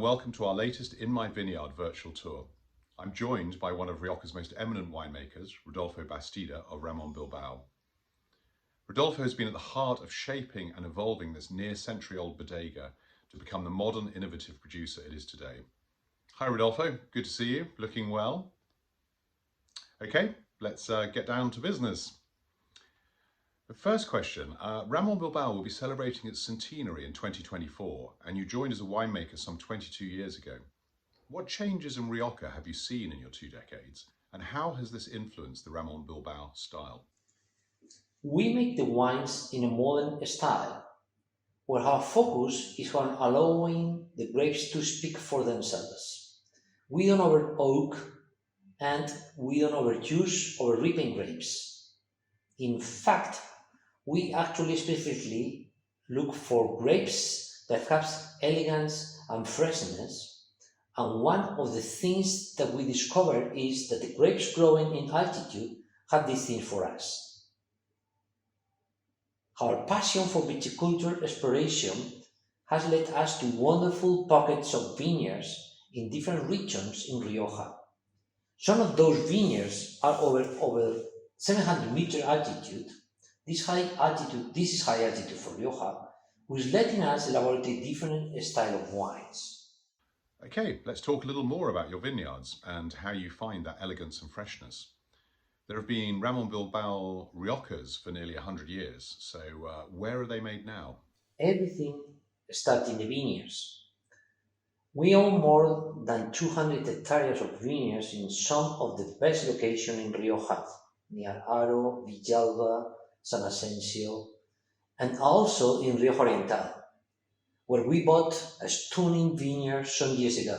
and welcome to our latest In My Vineyard virtual tour. I'm joined by one of Rioja's most eminent winemakers, Rodolfo Bastida of Ramon Bilbao. Rodolfo has been at the heart of shaping and evolving this near-century-old bodega to become the modern, innovative producer it is today. Hi Rodolfo, good to see you, looking well. Okay, let's get down to business. The first question, Ramon Bilbao will be celebrating its centenary in 2024, and you joined as a winemaker some 22 years ago. What changes in Rioja have you seen in your 2 decades, and how has this influenced the Ramon Bilbao style? We make the wines in a modern style, where our focus is on allowing the grapes to speak for themselves. We don't over oak and we don't overuse or ripen grapes. In fact, we actually specifically look for grapes that have elegance and freshness. And one of the things that we discovered is that the grapes growing in altitude have this thing for us. Our passion for viticulture exploration has led us to wonderful pockets of vineyards in different regions in Rioja. Some of those vineyards are over 700-meter altitude. This is high altitude for Rioja, which is letting us elaborate a different style of wines. Okay, let's talk a little more about your vineyards and how you find that elegance and freshness. There have been Ramon Bilbao Riojas for nearly 100 years, so where are they made now? Everything starts in the vineyards. We own more than 200 hectares of vineyards in some of the best locations in Rioja, near Haro, Villalba, San Asensio, and also in Rioja Oriental, where we bought a stunning vineyard some years ago.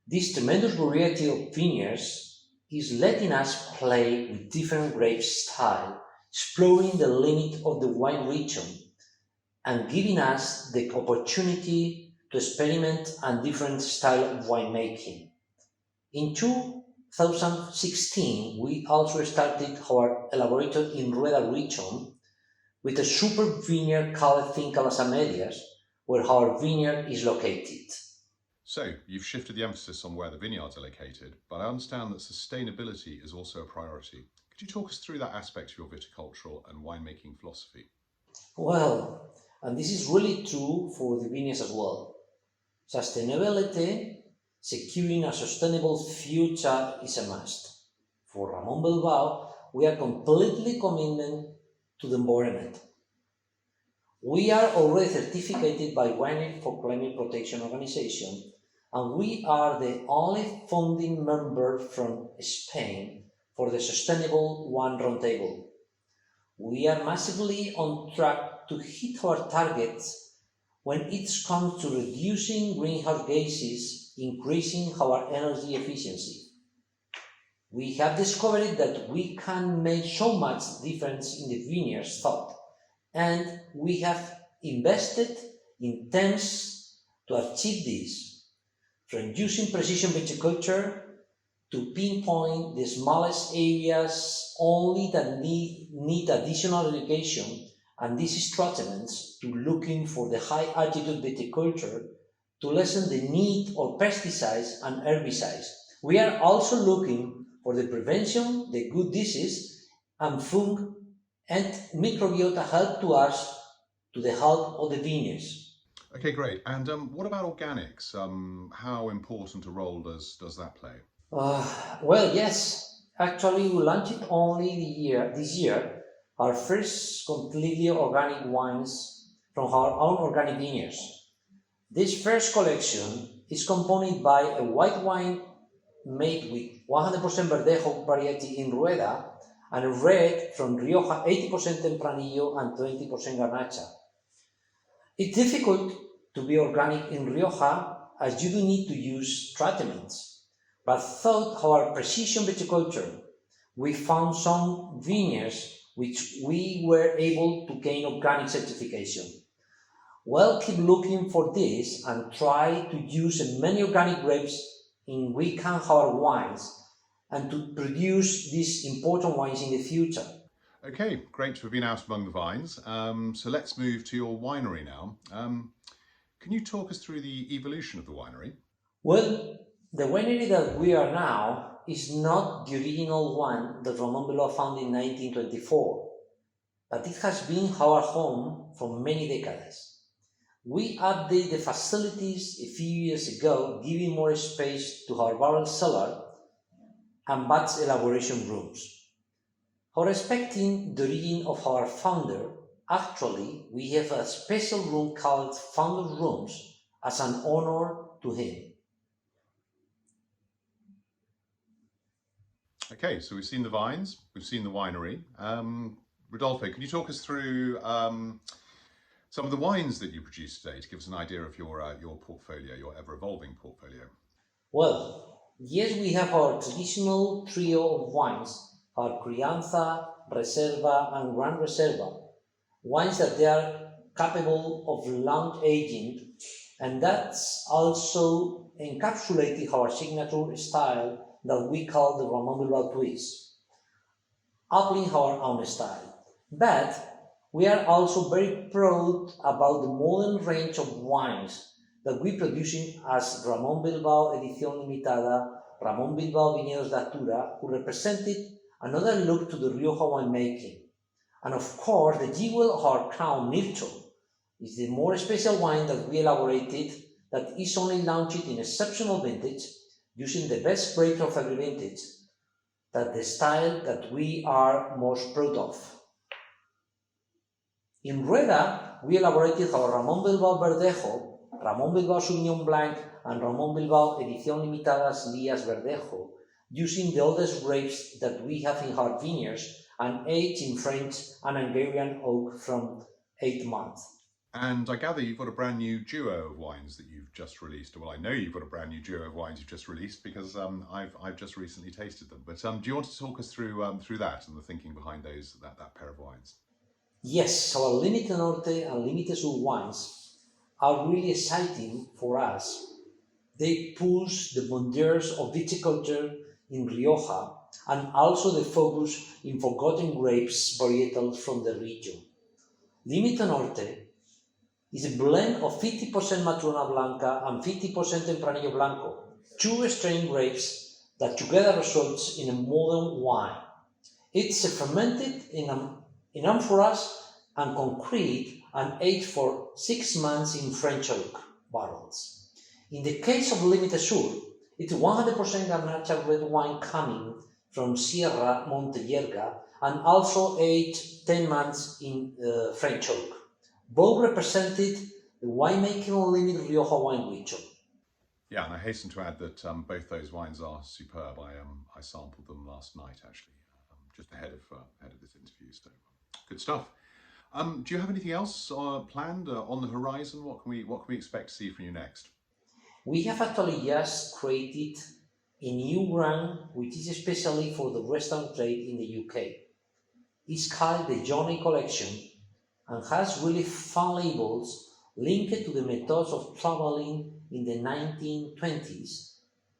This tremendous variety of vineyards is letting us play with different grape styles, exploring the limit of the wine region, and giving us the opportunity to experiment a different style of winemaking. In 2016, we also started our elaborator in Rueda region with a super vineyard called Finca Las Amelias, where our vineyard is located. So, you've shifted the emphasis on where the vineyards are located, but I understand that sustainability is also a priority. Could you talk us through that aspect of your viticultural and winemaking philosophy? Well, and this is really true for the vineyards as well. Sustainability, securing a sustainable future is a must. For Ramon Bilbao, we are completely committed to the environment. We are already certificated by Winery for Climate Protection Organization, and we are the only founding member from Spain for the Sustainable One Roundtable. We are massively on track to hit our targets when it comes to reducing greenhouse gases, increasing our energy efficiency. We have discovered that we can make so much difference in the vineyard's thought, and we have invested in terms to achieve this, from using precision viticulture to pinpoint the smallest areas only that need additional irrigation and these treatments, to looking for the high altitude viticulture to lessen the need of pesticides and herbicides. We are also looking for the prevention, the good disease, and fungi and microbiota help to us to the health of the vineyards. Okay, great. And what about organics? How important a role does that play? Well, yes. Actually, we launched it only this year, our first completely organic wines from our own organic vineyards. This first collection is composed by a white wine made with 100% Verdejo variety in Rueda, and a red from Rioja, 80% Tempranillo and 20% Garnacha. It's difficult to be organic in Rioja as you do need to use treatments, but through our precision viticulture, we found some vineyards which we were able to gain organic certification. Well, keep looking for this and try to use as many organic grapes in we can our wines and to produce these important wines in the future. Okay, great to have been out among the vines. So let's move to your winery now. Can you talk us through the evolution of the winery? Well, the winery that we are now is not the original one that Ramon Bilbao founded in 1924, but it has been our home for many decades. We updated the facilities a few years ago, giving more space to our barrel cellar and batch elaboration rooms. Respecting the origin of our founder, actually, we have a special room called Founder Rooms as an honor to him. Okay, so we've seen the vines, we've seen the winery. Rodolfo, can you talk us through some of the wines that you produce today to give us an idea of your portfolio, your ever-evolving portfolio? Well, yes, we have our traditional trio of wines, our Crianza, Reserva, and Gran Reserva, wines that they are capable of long aging, and that's also encapsulating our signature style that we call the Ramon Bilbao twist, applying our own style. But we are also very proud about the modern range of wines that we producing as Ramon Bilbao Edición Limitada, Ramon Bilbao Vineyards Datura, who represented another look to the Rioja winemaking. And of course, the jewel of our crown, Mircho, is the more special wine that we elaborated that is only launched in exceptional vintage, using the best grape of every vintage, that the style that we are most proud of. In Rueda, we elaborated our Ramon Bilbao Verdejo, Ramon Bilbao Sauvignon Blanc, and Ramon Bilbao Edición Limitadas Lías Verdejo, using the oldest grapes that we have in our vineyards and aged in French and Hungarian oak from 8 months. And I gather you've got a brand new duo of wines that you've just released. Well, I know you've got a brand new duo of wines you've just released because I've just recently tasted them. But do you want to talk us through that and the thinking behind that pair of wines? Yes, our Límite Norte and Límite Sur wines are really exciting for us. They push the frontiers of viticulture in Rioja and also the focus in forgotten grapes varietals from the region. Límite Norte is a blend of 50% Matrona Blanca and 50% Tempranillo Blanco, two strain grapes that together results in a modern wine. It's fermented in amphoras and concrete and aged for 6 months in French oak barrels. In the case of Límite Sur, it's 100% Garnacha red wine coming from Sierra Montellerga and also aged 10 months in French oak. Both represented the winemaking limit Rioja wine region. Yeah, and I hasten to add that both those wines are superb. I sampled them last night, actually, just ahead of this interview. So good stuff. Do you have anything else planned on the horizon? What can we expect to see from you next? We have actually just created a new brand which is especially for the restaurant trade in the UK. It's called the Johnny Collection and has really fun labels linked to the methods of traveling in the 1920s.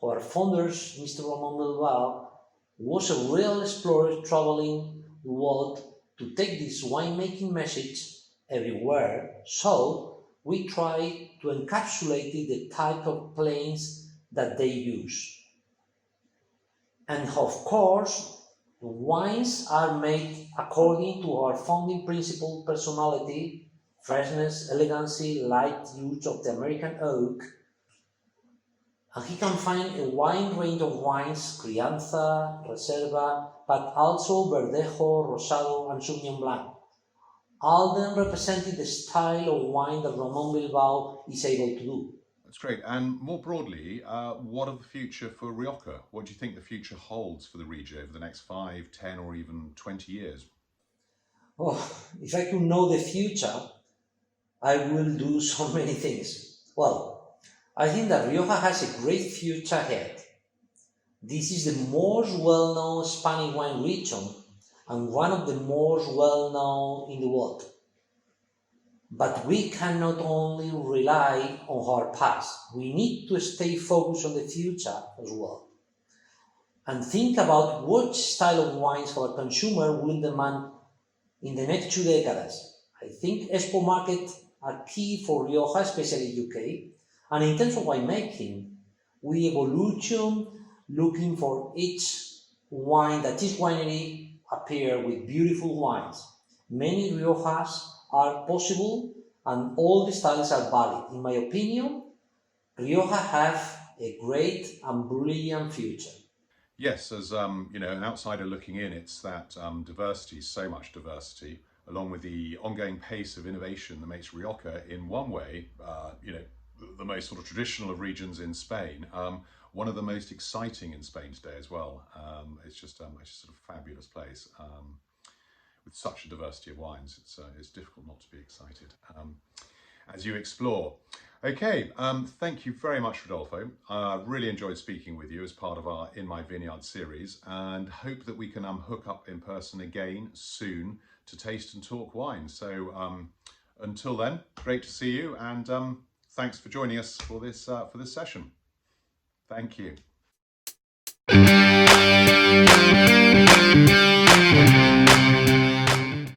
Our founders, Mr. Ramon Bilbao, was a real explorer traveling the world to take this winemaking message everywhere, so we try to encapsulate the type of planes that they use. And of course, the wines are made according to our founding principle: personality, freshness, elegancy, light use of the American oak. And he can find a wide range of wines, Crianza, Reserva, but also Verdejo, Rosado, and Sauvignon Blanc. All of them representing the style of wine that Ramon Bilbao is able to do. That's great. And more broadly, what of the future for Rioja? What do you think the future holds for the region over the next 5, 10, or even 20 years? Oh, if I could know the future, I will do so many things. Well, I think that Rioja has a great future ahead. This is the most well-known Spanish wine region and one of the most well-known in the world. But we cannot only rely on our past. We need to stay focused on the future as well. And think about what style of wines our consumer will demand in the next 2 decades. I think export market are key for Rioja, especially UK. And in terms of winemaking, we evolution looking for each wine, that each winery appear with beautiful wines. Many Riojas are possible and all the styles are valid. In my opinion, Rioja have a great and brilliant future. Yes, as you know, an outsider looking in, it's that diversity, so much diversity, along with the ongoing pace of innovation that makes Rioja, in one way, you know, the most sort of traditional of regions in Spain, one of the most exciting in Spain today as well. It's just a sort of fabulous place with such a diversity of wines. It's difficult not to be excited as you explore. Okay, thank you very much, Rodolfo. Really enjoyed speaking with you as part of our In My Vineyard series, and hope that we can hook up in person again soon to taste and talk wine. So until then, great to see you, and thanks for joining us for this session. Thank you.